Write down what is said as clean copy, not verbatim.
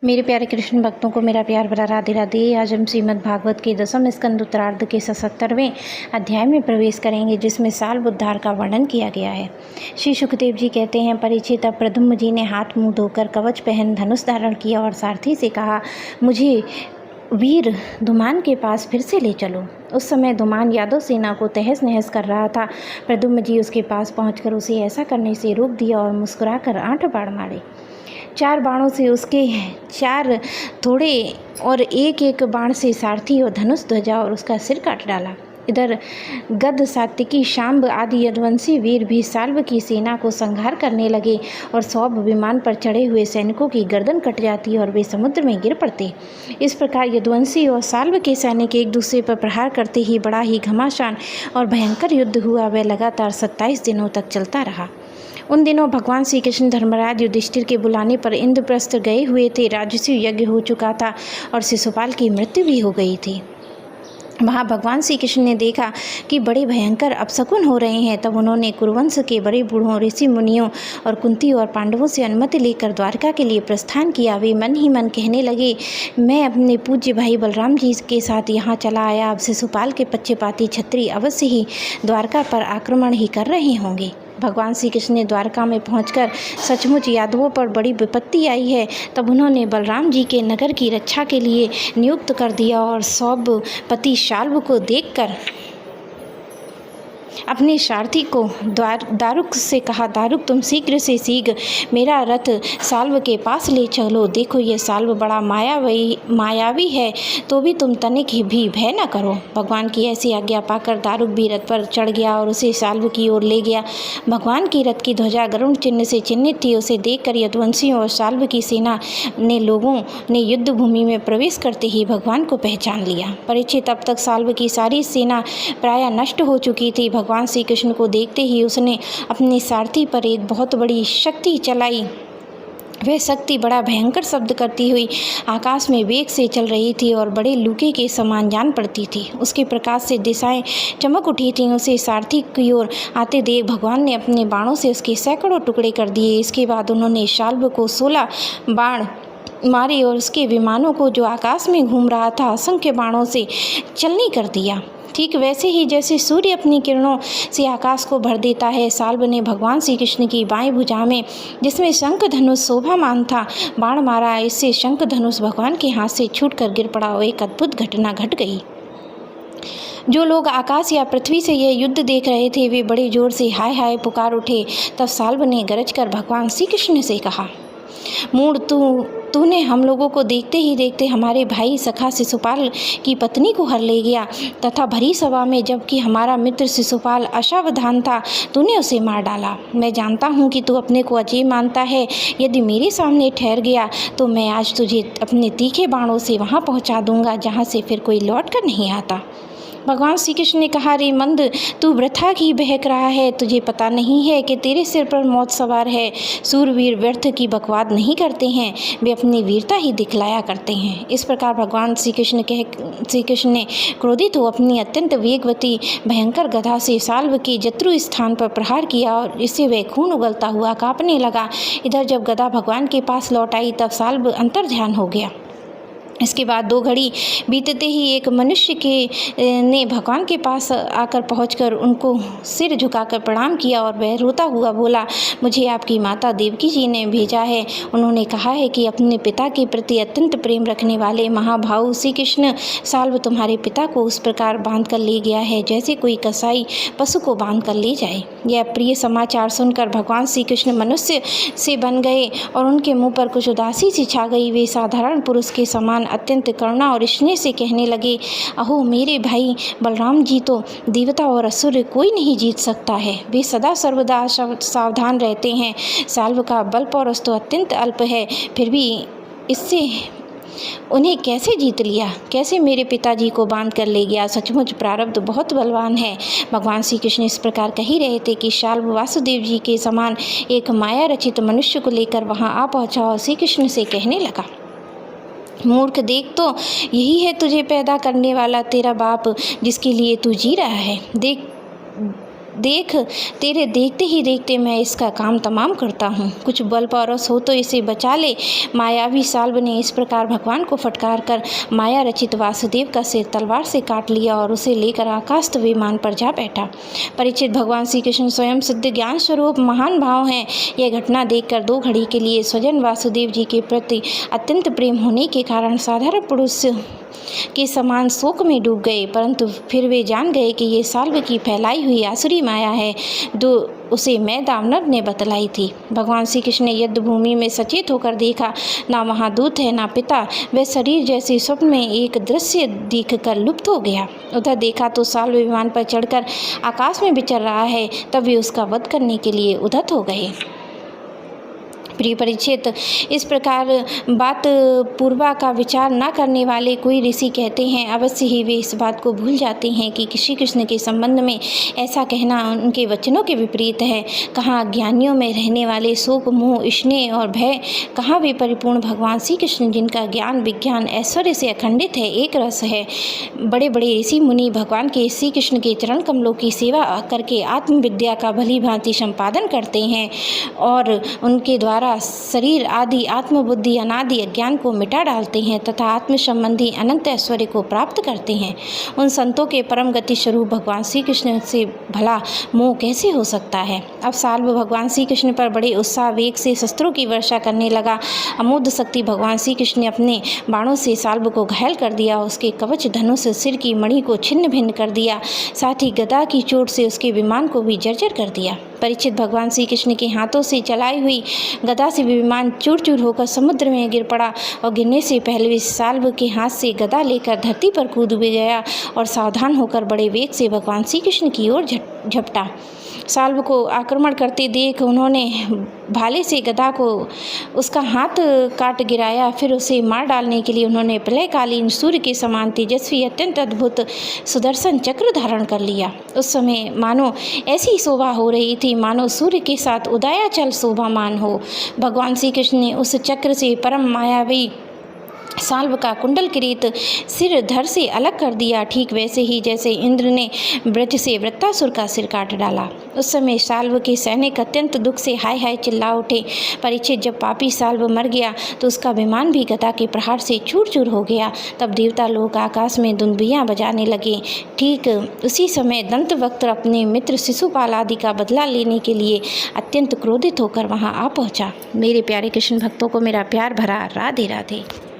मेरे प्यारे कृष्ण भक्तों को मेरा प्यार भरा राधे राधे। आज हम श्रीमद् भागवत के 10वें स्कंद उत्तरार्ध के 77वें अध्याय में प्रवेश करेंगे, जिसमें साल्व उद्धार का वर्णन किया गया है। श्री सुखदेव जी कहते हैं, परीक्षित, तब प्रद्युम्न जी ने हाथ मुंह धोकर कवच पहन धनुष धारण किया और सारथी से कहा, मुझे वीर धूमान के पास फिर से ले चलो। उस समय धूमान यादव सेना को तहस नहस कर रहा था। प्रद्युम्न जी उसके पास पहुंचकर उसे ऐसा करने से रोक दिया और मुस्कुराकर 8 बाण मारे। 4 बाणों से उसके 4 थोड़े और एक बाण से सारथी और धनुष ध्वजा और उसका सिर काट डाला। इधर गद, सात्विकी, शांब आदि यदुवंशी वीर भी साल्व की सेना को संहार करने लगे और सौभ विमान पर चढ़े हुए सैनिकों की गर्दन कट जाती और वे समुद्र में गिर पड़ते। इस प्रकार यदुवंशी और साल्व के सैनिक एक दूसरे पर प्रहार करते ही बड़ा ही घमासान और भयंकर युद्ध हुआ। वह लगातार 27 दिनों तक चलता रहा। उन दिनों भगवान श्री कृष्ण धर्मराज युधिष्ठिर के बुलाने पर इंद्रप्रस्थ गए हुए थे। राजसूय यज्ञ हो चुका था और शिशुपाल की मृत्यु भी हो गई थी। वहाँ भगवान श्री कृष्ण ने देखा कि बड़े भयंकर अपशकुन हो रहे हैं। तब उन्होंने कुरुवंश के बड़े बूढ़ों, ऋषि मुनियों और कुंती और पांडवों से अनुमति लेकर द्वारका के लिए प्रस्थान किया। वे मन ही मन कहने लगे, मैं अपने पूज्य भाई बलराम जी के साथ यहाँ चला आया। अब शिशुपाल के पक्षपाती क्षत्रिय अवश्य ही द्वारका पर आक्रमण ही कर रहे होंगे। भगवान श्री कृष्ण ने द्वारका में पहुंचकर सचमुच यादवों पर बड़ी विपत्ति आई है। तब उन्होंने बलराम जी के नगर की रक्षा के लिए नियुक्त कर दिया और सौभपति शाल्व को देखकर अपने सारथी को दारुक से कहा, दारुक तुम शीघ्र से शीघ्र मेरा रथ साल्व के पास ले चलो। देखो ये साल्व बड़ा मायावी है, तो भी तुम तनिक भी भय न करो। भगवान की ऐसी आज्ञा पाकर दारुक भी रथ पर चढ़ गया और उसे साल्व की ओर ले गया। भगवान की रथ की ध्वजा गरुड़ चिन्ह से चिन्हित थी। उसे देखकर यदुवंशियों और साल्व की सेना ने लोगों ने युद्ध भूमि में प्रवेश करते ही भगवान को पहचान लिया। परीक्षित, तब तक साल्व की सारी सेना प्रायः नष्ट हो चुकी थी। भगवान श्री कृष्ण को देखते ही उसने अपने सारथी पर एक बहुत बड़ी शक्ति चलाई। वह शक्ति बड़ा भयंकर शब्द करती हुई आकाश में वेग से चल रही थी और बड़े लूके के समान जान पड़ती थी। उसके प्रकाश से दिशाएं चमक उठी थीं। उसे सारथी की ओर आते देख भगवान ने अपने बाणों से उसके सैकड़ों टुकड़े कर दिए। इसके बाद उन्होंने शाल्व को 16 बाण मारे और उसके विमानों को, जो आकाश में घूम रहा था, असंख्य बाणों से चलनी कर दिया। ठीक वैसे ही जैसे सूर्य अपनी किरणों से आकाश को भर देता है, साल्व ने भगवान श्री कृष्ण की बाएं भुजा में, जिसमें शंख धनुष शोभामान था, बाण मारा। इससे शंख धनुष भगवान के हाथ से छूटकर गिर पड़ा और एक अद्भुत घटना घट गई। जो लोग आकाश या पृथ्वी से यह युद्ध देख रहे थे, वे बड़े जोर से हाय हाय पुकार उठे। तब साल्व ने गरज कर भगवान श्री कृष्ण से कहा, मूढ़, तूने हम लोगों को देखते ही देखते हमारे भाई सखा शिशुपाल की पत्नी को हर ले गया, तथा भरी सभा में जबकि हमारा मित्र शिशुपाल असावधान था, तूने उसे मार डाला। मैं जानता हूँ कि तू अपने को अजय मानता है। यदि मेरे सामने ठहर गया तो मैं आज तुझे अपने तीखे बाणों से वहाँ पहुँचा दूंगा जहाँ से फिर कोई लौट कर नहीं आता। भगवान श्री कृष्ण ने कहा, रे मंद, तू वृथा ही बहक रहा है। तुझे पता नहीं है कि तेरे सिर पर मौत सवार है। सूरवीर व्यर्थ की बकवाद नहीं करते हैं, वे अपनी वीरता ही दिखलाया करते हैं। इस प्रकार भगवान श्री कृष्ण ने क्रोधित हो अपनी अत्यंत वेगवती भयंकर गदा से साल्व के जत्रु स्थान पर प्रहार किया और इससे वह खून उगलता हुआ कांपने लगा। इधर जब गदा भगवान के पास लौट आई, तब साल्व अंतर्ध्यान हो गया। इसके बाद 2 घड़ी बीतते ही एक मनुष्य ने भगवान के पास आकर पहुंचकर उनको सिर झुकाकर प्रणाम किया और वह रोता हुआ बोला, मुझे आपकी माता देवकी जी ने भेजा है। उन्होंने कहा है कि अपने पिता के प्रति अत्यंत प्रेम रखने वाले महाभाऊ श्री कृष्ण साल्व तुम्हारे पिता को उस प्रकार बांध कर ले गया है, जैसे कोई कसाई पशु को बांध कर ले जाए। यह प्रिय समाचार सुनकर भगवान श्री कृष्ण मनुष्य से बन गए और उनके मुँह पर कुछ उदासी सी छा गई। वे साधारण पुरुष के समान अत्यंत करुणा और स्नेह से कहने लगे, अहो मेरे भाई बलराम जी तो देवता और असुर कोई नहीं जीत सकता है। वे सदा सर्वदा सावधान रहते हैं। साल्व का बल पौरुष तो अत्यंत अल्प है, फिर भी इससे उन्हें कैसे जीत लिया, कैसे मेरे पिताजी को बांध कर ले गया। सचमुच प्रारब्ध बहुत बलवान है। भगवान श्री कृष्ण इस प्रकार कह ही रहे थे कि शाल्व वासुदेव जी के समान एक माया रचित मनुष्य को लेकर वहां आ पहुंचा और श्री कृष्ण से कहने लगा, मूर्ख, देख तो यही है तुझे पैदा करने वाला तेरा बाप, जिसके लिए तू जी रहा है। देख देख, तेरे देखते ही देखते मैं इसका काम तमाम करता हूँ, कुछ बल पारस हो तो इसे बचा ले। मायावी साल्व ने इस प्रकार भगवान को फटकार कर माया रचित वासुदेव का सिर तलवार से काट लिया और उसे लेकर आकाश विमान पर जा बैठा। परीक्षित, भगवान श्री कृष्ण स्वयं सिद्ध ज्ञान स्वरूप महान भाव हैं। यह घटना देखकर 2 घड़ी के लिए स्वजन वासुदेव जी के प्रति अत्यंत प्रेम होने के कारण साधारण पुरुष के समान शोक में डूब गए, परंतु फिर वे जान गए कि ये साल्व की फैलाई हुई आसुरी माया है जो उसे मैं दानव ने बतलाई थी। भगवान श्री कृष्ण ने युद्ध भूमि में सचेत होकर देखा, ना वहाँ दूत है ना पिता, वह शरीर जैसे स्वप्न में एक दृश्य दिखकर लुप्त हो गया। उधर देखा तो साल्व विमान पर चढ़कर आकाश में विचर रहा है, तब वे उसका वध करने के लिए उद्यत हो गए। प्रिय परीक्षित, इस प्रकार बात पूर्वा का विचार न करने वाले कोई ऋषि कहते हैं, अवश्य ही वे इस बात को भूल जाते हैं कि श्री कृष्ण के संबंध में ऐसा कहना उनके वचनों के विपरीत है। कहाँ ज्ञानियों में रहने वाले शोक, मोह, स्नेह और भय, कहाँ वे परिपूर्ण भगवान श्री कृष्ण जिनका ज्ञान विज्ञान ऐश्वर्य से अखंडित है, एक रस है। बड़े बड़े ऋषि मुनि भगवान के श्री कृष्ण के चरण कमलों की सेवा करके आत्मविद्या का भली भांति संपादन करते हैं और उनके द्वारा शरीर आदि आत्मबुद्धि अनादि अज्ञान को मिटा डालते हैं तथा आत्म संबंधी अनंत ऐश्वर्य को प्राप्त करते हैं। उन संतों के परम गति स्वरूप भगवान श्री कृष्ण से भला मोह कैसे हो सकता है। अब साल्व भगवान श्री कृष्ण पर बड़े उत्साह वेग से शस्त्रों की वर्षा करने लगा। अमोघ शक्ति भगवान श्री कृष्ण ने अपने बाणों से साल्व को घायल कर दिया, उसके कवच धनुष सिर की मणि को छिन्न भिन्न कर दिया, साथ ही गदा की चोट से उसके विमान को भी जर्जर कर दिया। परीक्षित, भगवान श्री कृष्ण के हाथों से चलाई हुई गदा से विमान चूर चूर होकर समुद्र में गिर पड़ा और गिरने से पहले साल्व के हाथ से गदा लेकर धरती पर कूद भी गया और सावधान होकर बड़े वेग से भगवान श्री कृष्ण की ओर झपटा। साल्व को आक्रमण करते देख उन्होंने भाले से गदा को उसका हाथ काट गिराया, फिर उसे मार डालने के लिए उन्होंने प्रलयकालीन सूर्य के समान तेजस्वी अत्यंत अद्भुत सुदर्शन चक्र धारण कर लिया। उस समय मानो ऐसी शोभा हो रही थी मानो सूर्य के साथ उदयाचल शोभामान हो। भगवान श्री कृष्ण ने उस चक्र से परम मायावी साल्व का कुंडल किरीट सिर धड़ से अलग कर दिया, ठीक वैसे ही जैसे इंद्र ने ब्रज से वृत्तासुर का सिर काट डाला। उस समय साल्व के सैनिक अत्यंत दुख से हाय हाय चिल्ला उठे। परीक्षित, जब पापी साल्व मर गया तो उसका विमान भी गदा के प्रहार से चूर चूर हो गया। तब देवता लोग आकाश में दुंदुभियाँ बजाने लगे। ठीक उसी समय दंतवक्त अपने मित्र शिशुपाल आदि का बदला लेने के लिए अत्यंत क्रोधित होकर वहाँ आ पहुँचा। मेरे प्यारे कृष्ण भक्तों को मेरा प्यार भरा राधे राधे।